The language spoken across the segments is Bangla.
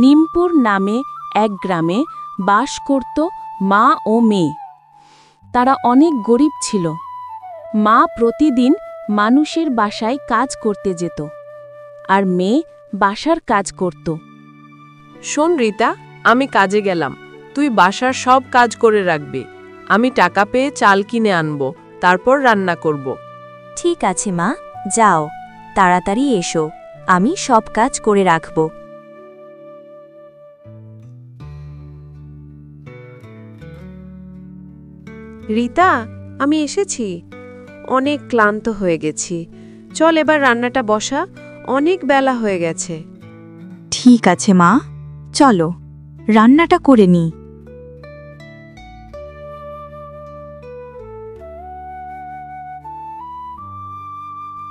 নিমপুর নামে এক গ্রামে বাস করত মা ও মেয়ে। তারা অনেক গরিব ছিল। মা প্রতিদিন মানুষের বাসায় কাজ করতে যেত, আর মেয়ে বাসার কাজ করত। শোন রিতা, আমি কাজে গেলাম, তুই বাসার সব কাজ করে রাখবি। আমি টাকা পেয়ে চাল কিনে আনবো, তারপর রান্না করব। ঠিক আছে মা, যাও, তাড়াতাড়ি এসো, আমি সব কাজ করে রাখব। রিতা, আমি এসেছি। অনেক ক্লান্ত হয়ে গেছি, চল এবার রান্নাটা বসা, অনেক বেলা হয়ে গেছে। ঠিক আছে মা, চলো রান্নাটা করে নিই।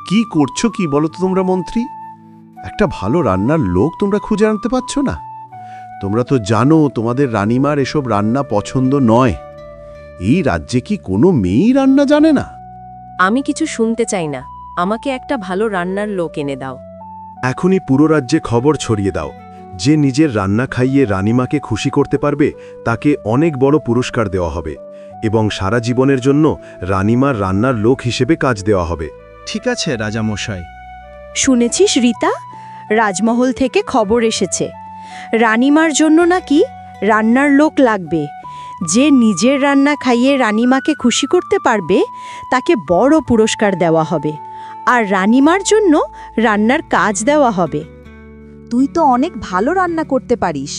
কি করছো কি বলো তো তোমরা মন্ত্রী? একটা ভালো রান্নার লোক তোমরা খুঁজে আনতে পারছো না? তোমরা তো জানো তোমাদের রানীমার এসব রান্না পছন্দ নয়। এই রাজ্যে কি কোনো মেয়েই রান্না জানে না? আমি কিছু শুনতে চাই না, আমাকে একটা ভালো রান্নার লোক এনে দাও। এখনই পুরো রাজ্যে খবর ছড়িয়ে দাও, যে নিজের রান্না খাইয়ে রানীমাকে খুশি করতে পারবে তাকে অনেক বড় পুরস্কার দেওয়া হবে, এবং সারা জীবনের জন্য রানীমার রান্নার লোক হিসেবে কাজ দেওয়া হবে। ঠিক আছে রাজামশাই। শুনেছিস রিতা, রাজমহল থেকে খবর এসেছে রানীমার জন্য নাকি রান্নার লোক লাগবে। যে নিজের রান্না খাইয়ে রানীমাকে খুশি করতে পারবে তাকে বড় পুরস্কার দেওয়া হবে, আর রানীমার জন্য রান্নার কাজ দেওয়া হবে। তুই তো অনেক ভালো রান্না করতে পারিস।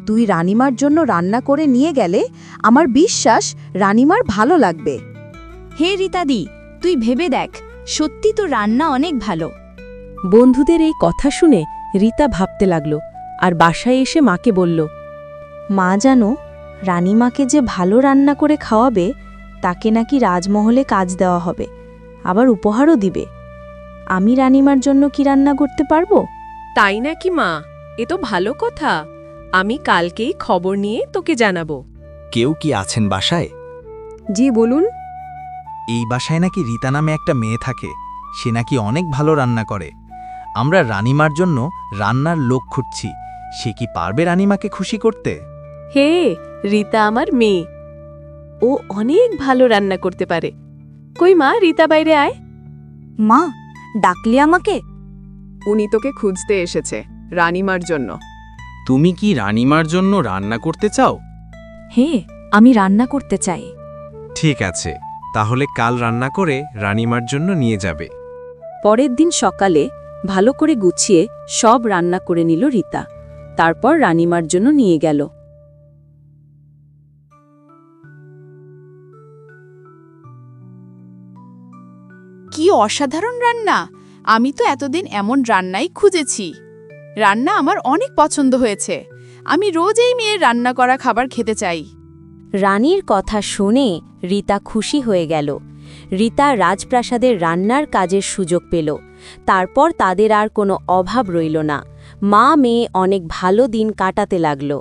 তুই রানীমার জন্য রান্না করে নিয়ে গেলে আমার বিশ্বাস রানীমার ভালো লাগবে। হে রীতাদি, তুই ভেবে দেখ, সত্যি তো রান্না অনেক ভালো। বন্ধুদের এই কথা শুনে রিতা ভাবতে লাগল, আর বাসায় এসে মাকে বলল, মা জানো, রানীমাকে যে ভালো রান্না করে খাওয়াবে তাকে নাকি রাজমহলে কাজ দেওয়া হবে, আবার উপহারও দিবে। আমি রানীমার জন্য কি রান্না করতে পারবো? তাই নাকি মা? এ তো ভালো কথা। আমি কালকেই খবর নিয়ে তোকে জানাবো। কেউ কি আছেন বাসায়? জি বলুন। এই বাসায় নাকি রীতা নামে একটা মেয়ে থাকে, সে নাকি অনেক ভালো রান্না করে। আমরা রানীমার জন্য রান্নার লোক খুঁজছি, সে কি পারবে রানীমাকে খুশি করতে? হে, রিতা আমার মেয়ে, ও অনেক ভালো রান্না করতে পারে। কই মা, রিতা বাইরে আয়। মা, ডাকলি আমাকে? উনি তোকে খুঁজতে এসেছে রানীমার জন্য। তুমি কি রানীমার জন্য রান্না করতে চাও? হে, আমি রান্না করতে চাই। ঠিক আছে, তাহলে কাল রান্না করে রানীমার জন্য নিয়ে যাবে। পরের দিন সকালে ভালো করে গুছিয়ে সব রান্না করে নিল রিতা, তারপর রানীমার জন্য নিয়ে গেল। কি অসাধারণ রান্না! আমি তো এতদিন এমন রান্নাই খুঁজেছি। রান্না আমার অনেক পছন্দ হয়েছে। আমি রোজ এই মেয়ের রান্না করা খাবার খেতে চাই। রানীর কথা শুনে রিতা খুশি হয়ে গেল। রিতা রাজপ্রাসাদের রান্নার কাজের সুযোগ পেল। তারপর তাদের আর কোনো অভাব রইল না। মা মেয়ে অনেক ভালো দিন কাটাতে লাগলো।